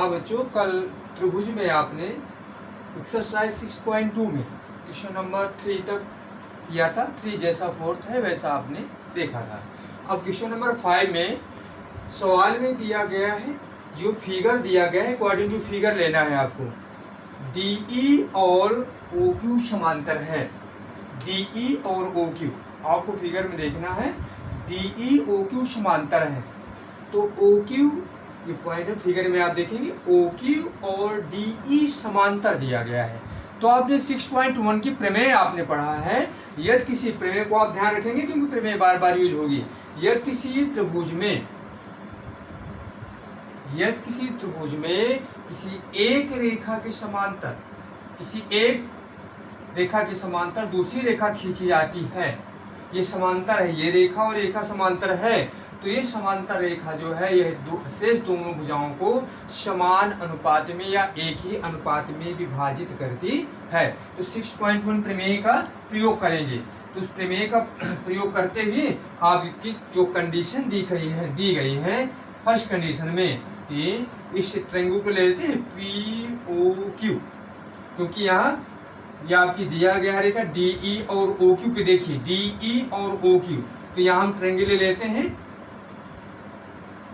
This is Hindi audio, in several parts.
हाँ बच्चों, कल त्रिभुज में आपने एक्सरसाइज 6.2 में क्वेश्चन नंबर 3 तक किया था। 3 जैसा 4th है वैसा आपने देखा था। अब क्वेश्चन नंबर 5 में सवाल में दिया गया है, जो फिगर दिया गया है अकॉर्डिंग टू फिगर लेना है आपको। DE और OQ समांतर है। DE और OQ आपको फिगर में देखना है। DE OQ समांतर है तो OQ, ये पॉइंट है फिगर में आप देखेंगे, OQ और DE समांतर दिया गया है। तो आपने 6.1 की प्रमेय आपने पढ़ा है। यदि किसी प्रमेय को आप ध्यान रखेंगे क्योंकि प्रमेय बार बार यूज होगी। यदि किसी त्रिभुज में किसी एक रेखा के समांतर, किसी एक रेखा के समांतर दूसरी रेखा खींची जाती है, ये समांतर है, ये रेखा और रेखा समांतर है, तो ये समांतर रेखा जो है यह शेष दोनों भुजाओं को समान अनुपात में या एक ही अनुपात में विभाजित करती है। तो 6.1 प्रमेय का प्रयोग करेंगे। तो उस प्रमेय का प्रयोग करते हुए आपकी जो कंडीशन दी गई है फर्स्ट कंडीशन में, कि इस ट्रायंगल को लेते हैं POQ, क्योंकि यहाँ ये आपकी दिया गया रेखा DE और OQ की देखिए, DE और OQ, तो यहाँ हम ट्रायंगल ले लेते हैं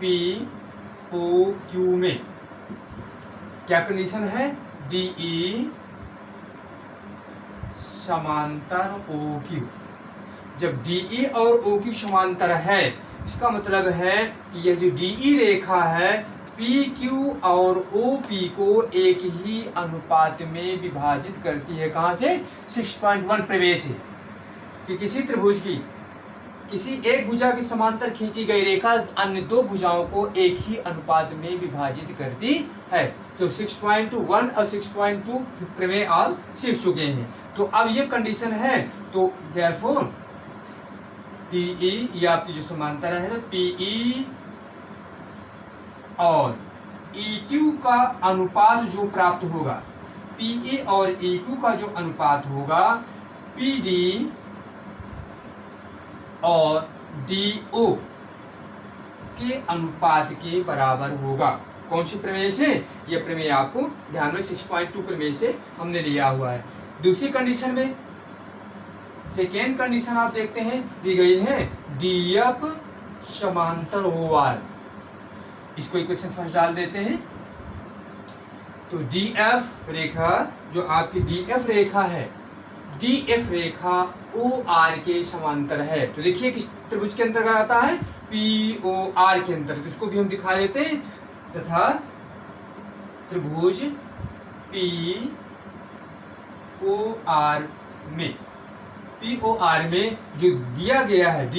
POQ में। क्या कंडीशन है? DE समांतर OQ। जब DE और OQ समांतर है, इसका मतलब है कि यह जो DE रेखा है PQ और OP को एक ही अनुपात में विभाजित करती है। कहाँ से? 6.1 प्रमेय से, कि किसी त्रिभुज की किसी एक भुजा के समांतर खींची गई रेखा अन्य दो भुजाओं को एक ही अनुपात में विभाजित करती है। तो 6.1 और 6.2 प्रमेय आप सीख चुके हैं। तो अब ये कंडीशन है, तो देयरफॉर DE ये आपकी जो समांतर है, तो PE और EQ का अनुपात जो प्राप्त होगा, PE और EQ का जो अनुपात होगा, PD और DO के अनुपात के बराबर होगा। कौन सी प्रमेय से? ये प्रमेय आपको ध्यान में 6.2 प्रमेय से हमने लिया हुआ है। दूसरी कंडीशन में, सेकेंड कंडीशन आप देखते हैं दी गई है DF समांतर OR। इसको इक्वेशन फर्स्ट डाल देते हैं। तो DF रेखा, जो आपकी DF रेखा है, DF रेखा OR के समांतर है। तो देखिए किस त्रिभुज के अंतर्गत आता है? POR के अंतर्गत। इसको भी हम दिखा देते हैं। तथा त्रिभुज POR में जो दिया गया है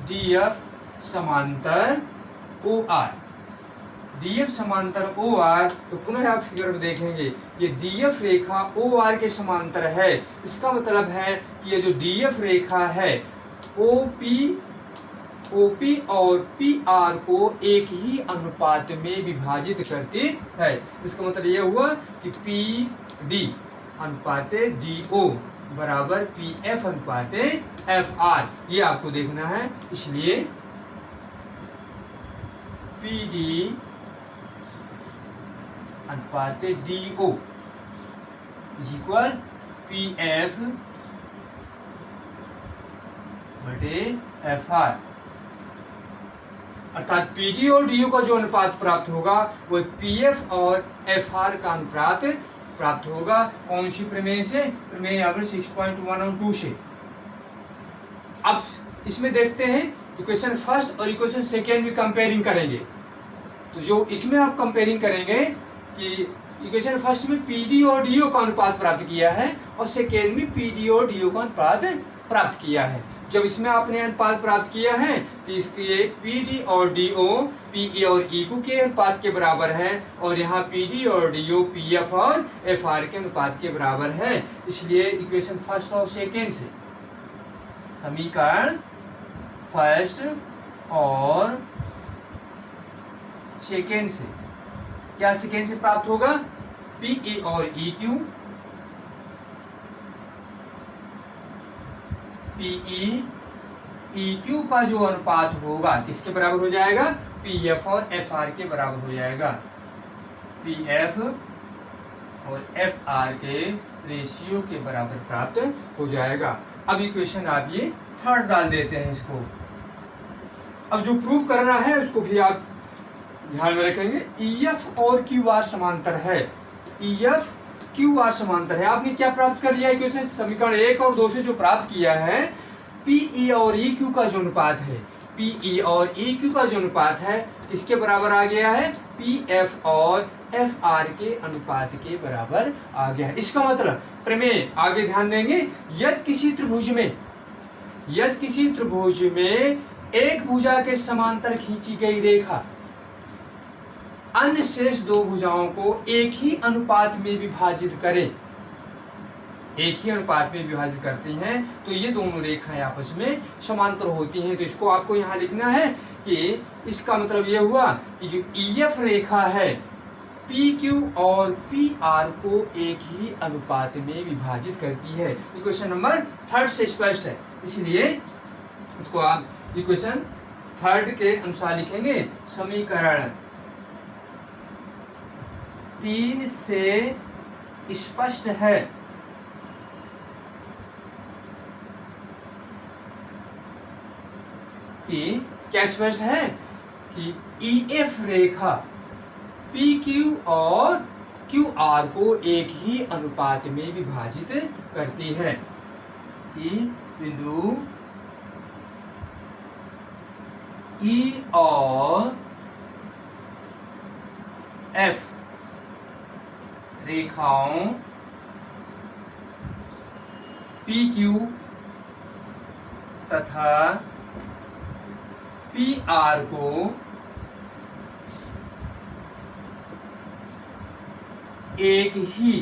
DF समांतर OR, DF समांतर OR, तो पुनः आप फिगर में देखेंगे ये DF रेखा OR के समांतर है। इसका मतलब है कि ये जो DF रेखा है OP और PR को एक ही अनुपात में विभाजित करती है। इसका मतलब ये हुआ कि PD अनुपात DO बराबर PF अनुपात FR, ये आपको देखना है। इसलिए PD अनुपात DO इज इक्वल PF बटे FR, अर्थात PD और DO का जो अनुपात प्राप्त होगा वो PF और FR का अनुपात प्राप्त होगा। कौन सी प्रमेय से? प्रमेय अगर 6.1 और 2 से। अब इसमें देखते हैं इक्वेशन फर्स्ट और इक्वेशन सेकेंड में कंपेयरिंग करेंगे। तो जो इसमें आप कंपेयरिंग करेंगे कि इक्वेशन फर्स्ट में PD और DO का अनुपात प्राप्त किया है और सेकेंड में PD और DO का अनुपात प्राप्त किया है। जब इसमें आपने अनुपात प्राप्त किया है तो इसके PD और DO PE और EQ के अनुपात के बराबर है, और यहाँ PD और DO PF और FR के अनुपात के बराबर है। इसलिए इक्वेशन फर्स्ट और सेकेंड से, समीकरण फर्स्ट और सेकेंड से, क्या सेकेंड से प्राप्त होगा? PE और EQ, PE EQ का जो अनुपात होगा किसके बराबर हो जाएगा? पी एफ और एफ आर के बराबर हो जाएगा। पी एफ और एफ आर के रेशियो के बराबर प्राप्त हो जाएगा। अब इक्वेशन आप ये थर्ड डाल देते हैं इसको। अब जो प्रूव करना है उसको भी आप ध्यान में रखेंगे। ई एफ और क्यू आर समांतर है। ई एफ क्यू आर समांतर है। आपने क्या प्राप्त कर लिया इक्वेशन समीकरण 1 और 2 से जो प्राप्त किया है, पी ई और ई क्यू का जो अनुपात है, पी ई और ई क्यू का जो अनुपात है किसके बराबर आ गया है? पी एफ और एफ आर के अनुपात के बराबर आ गया है। इसका मतलब प्रमेय आगे ध्यान देंगे, यदि किसी त्रिभुज में एक भुजा के समांतर खींची गई रेखा अन्य शेष दो भुजाओं को एक ही अनुपात में विभाजित करती हैं, तो ये दोनों रेखाएं आपस में समांतर होती हैं। तो इसको आपको यहाँ लिखना है कि इसका मतलब ये हुआ कि जो EF रेखा है PQ और PR को एक ही अनुपात में विभाजित करती है। इक्वेशन नंबर 3 से स्पष्ट है, इसलिए इसको आप इक्वेशन 3 के अनुसार लिखेंगे। समीकरण 3 से स्पष्ट है कि क्या स्पष्ट है कि EF रेखा PQ और QR को एक ही अनुपात में विभाजित करती है कि बिंदु E और F रेखाओं PQ तथा PR को एक ही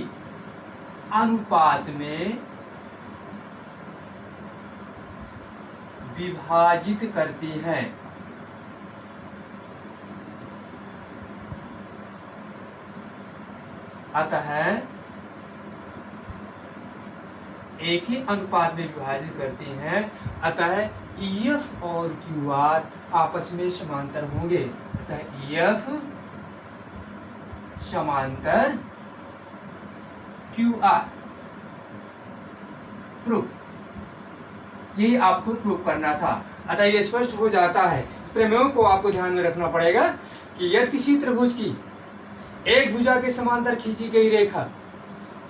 अनुपात में विभाजित करती हैं। अतः एक ही अनुपात में विभाजित करती हैं, अतः EF और QR आपस में समांतर होंगे। अतः EF समांतर QR प्रूफ, यही आपको प्रूफ करना था। अतः ये स्पष्ट हो जाता है। प्रमेयों को आपको ध्यान में रखना पड़ेगा कि यदि किसी त्रिभुज की एक भुजा के समांतर खींची गई रेखा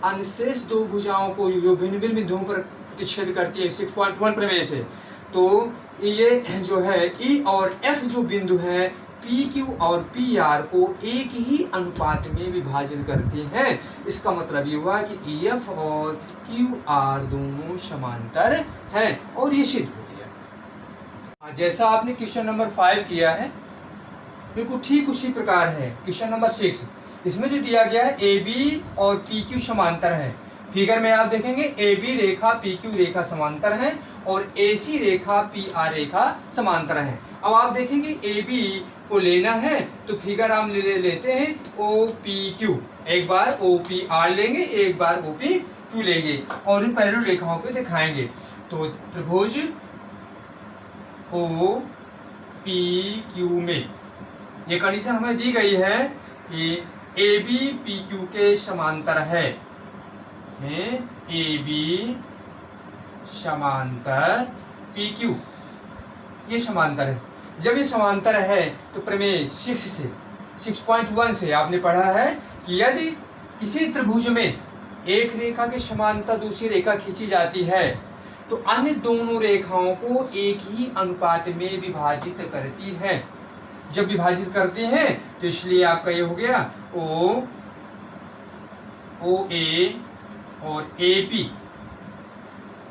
अनुशेष दो भुजाओं को जो भिन्न भिन्न बिंदुओं पर प्रतिच्छेद करती है 6.1 प्रमेय से, तो ये जो है E और F जो बिंदु है PQ और PR को एक ही अनुपात में विभाजित करते हैं। इसका मतलब ये हुआ कि EF और QR दोनों समांतर हैं और ये सिद्ध हो गया। जैसा आपने क्वेश्चन नंबर 5 किया है बिल्कुल ठीक उसी प्रकार है क्वेश्चन नंबर 6। इसमें जो दिया गया है AB और PQ समांतर है। फिगर में आप देखेंगे AB रेखा PQ रेखा समांतर है और AC रेखा PR रेखा समांतर है। अब आप देखेंगे AB को लेना है तो फिगर हम लेते हैं OPQ, एक बार OPR लेंगे, एक बार OPQ लेंगे और इन पैरेलल रेखाओं को दिखाएंगे। तो त्रिभुज OPQ में ये कंडीशन हमें दी गई है कि AB PQ के समांतर है, AB समांतर PQ ये समांतर है। जब ये समांतर है तो प्रमेय 6.1 से आपने पढ़ा है कि यदि किसी त्रिभुज में एक रेखा के समांतर दूसरी रेखा खींची जाती है तो अन्य दोनों रेखाओं को एक ही अनुपात में विभाजित करती है। जब विभाजित करते हैं तो इसलिए आपका ये हो गया OA और AP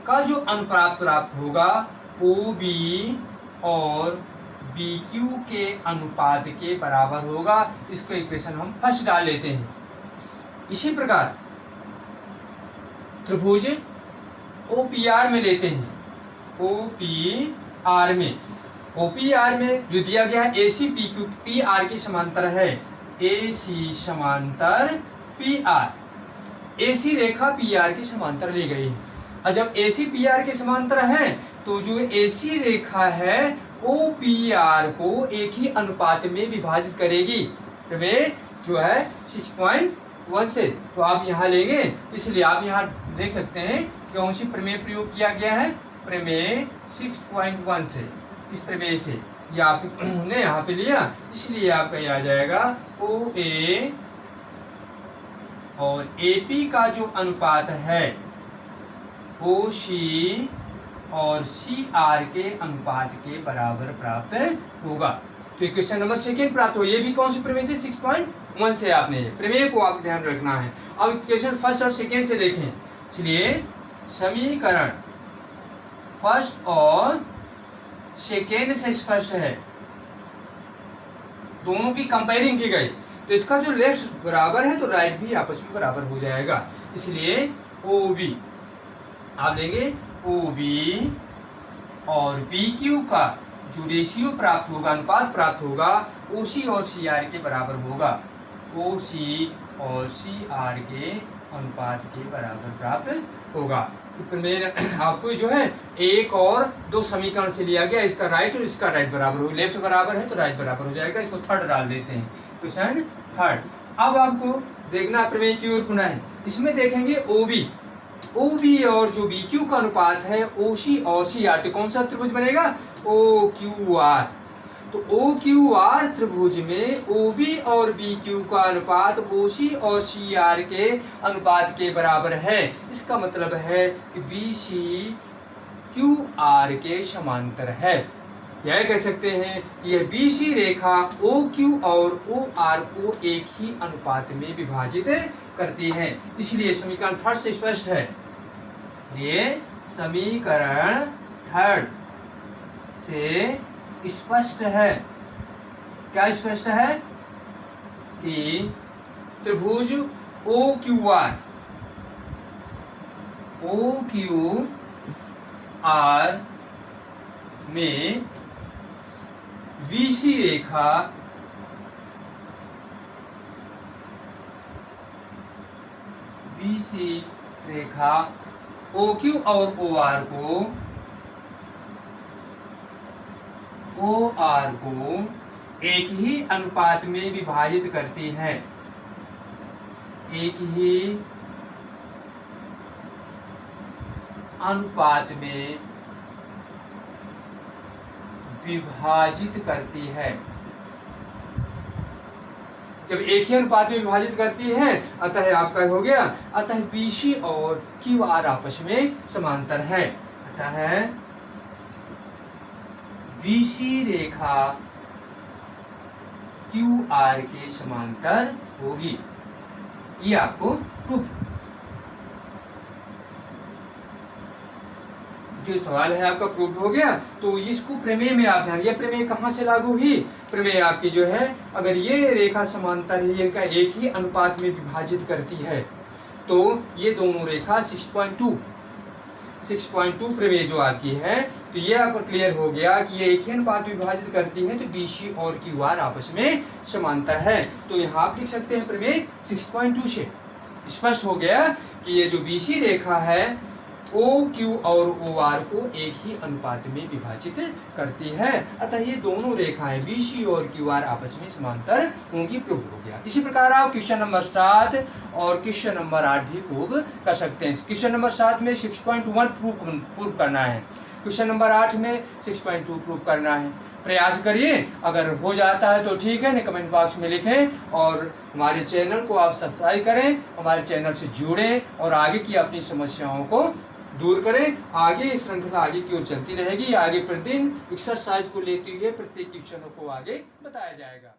का जो अनुपात प्राप्त होगा OB और BQ के अनुपात के बराबर होगा। इसको इक्वेशन हम फर्स्ट डाल लेते हैं। इसी प्रकार त्रिभुज OPR में लेते हैं। OPR में जो दिया गया है AC PQ PR के समांतर है, AC समांतर PR, AC रेखा PR के समांतर ली गई है। और जब AC PR के समांतर है तो जो AC रेखा है OPR को एक ही अनुपात में विभाजित करेगी प्रमेय जो है 6.1 से। तो आप यहाँ लेंगे, इसलिए आप यहाँ देख सकते हैं कि कौन सी प्रमेय प्रयोग किया गया है, प्रमेय 6.1 से, इस प्रमेय से ये आपने यहाँ पे लिया, इसलिए आपका ये आ जाएगा OA और AP का जो अनुपात है OC और CR के अनुपात के बराबर प्राप्त होगा। तो इक्वेशन नंबर सेकेंड प्राप्त हो। ये भी कौन सी प्रमेय से, 6.1 से आपने प्रमेय को आप ध्यान रखना है। अब इक्वेशन फर्स्ट और सेकेंड से देखें। चलिए समीकरण फर्स्ट और सेकेंड से स्पष्ट है, दोनों की कंपेयरिंग की गई, तो इसका जो लेफ्ट बराबर है तो राइट भी आपस में बराबर हो जाएगा। इसलिए OB आप लेंगे, OB और BQ का जो रेशियो प्राप्त होगा, अनुपात प्राप्त होगा, OC और CR के बराबर होगा, OC और CR के अनुपात के बराबर प्राप्त होगा। तो प्रमेय आपको जो है एक और दो समीकरण से लिया गया, इसका राइट और इसका राइट बराबर हो, लेफ्ट बराबर है तो राइट बराबर हो जाएगा। इसको थर्ड डाल देते हैं, क्वेश्चन थर्ड। अब आपको देखना प्रमेय की ओर पुनः है, इसमें देखेंगे OB और जो BQ का अनुपात है OC और CR, तो कौन सा त्रिभुज बनेगा, OQR। तो OQR त्रिभुज में OB और BQ का अनुपात OC और CR के अनुपात के बराबर है। इसका मतलब है कि BC QR के समांतर है। यह कह सकते हैं कि यह BC रेखा OQ और OR को एक ही अनुपात में विभाजित करती है, इसलिए समीकरण थर्ड से स्पष्ट है। ये समीकरण थर्ड से स्पष्ट है, क्या स्पष्ट है कि त्रिभुज OQR में BC रेखा OQ और OR को एक ही अनुपात में विभाजित करती है, एक ही अनुपात में विभाजित करती है। जब एक ही अनुपात में विभाजित करती है, अतः आपका हो गया, अतः BC और QR आपस में समांतर है, अतः BC रेखा QR के समांतर होगी। ये आपको प्रूफ, जो सवाल है आपका प्रूफ हो गया। तो इसको प्रमेय में आप ध्यान, यह प्रमेय कहाँ से लागू हुई, प्रमेय आपकी जो है, अगर ये रेखा समांतर है, ये का एक ही अनुपात में विभाजित करती है, तो ये दोनों रेखा 6.2 प्रमेय जो आपकी है, तो ये आपका क्लियर हो गया कि ये एक ही अनुपात में विभाजित करती है, तो BC और QR आपस में समांतर है। तो यहाँ आप लिख सकते हैं प्रमेय 6.2 से स्पष्ट हो गया कि ये जो BC रेखा है OQ और OR को एक ही अनुपात में विभाजित करती है, अतः ये दोनों रेखाएं BC और QR आपस में समांतर होंगी, प्रूव हो गया। इसी प्रकार आप क्वेश्चन नंबर 7 और क्वेश्चन नंबर 8 भी प्रूव कर सकते हैं। क्वेश्चन नंबर 7 में 6.1 प्रूव करना है, क्वेश्चन नंबर 8 में 6.2 प्रूव करना है। प्रयास करिए, अगर हो जाता है तो ठीक है, कमेंट बॉक्स में लिखें और हमारे चैनल को आप सब्सक्राइब करें, हमारे चैनल से जुड़ें और आगे की अपनी समस्याओं को दूर करें। आगे श्रृंखला आगे की ओर चलती रहेगी, आगे प्रतिदिन एक्सरसाइज को लेते हुए प्रत्येक क्वेश्चनों को आगे बताया जाएगा।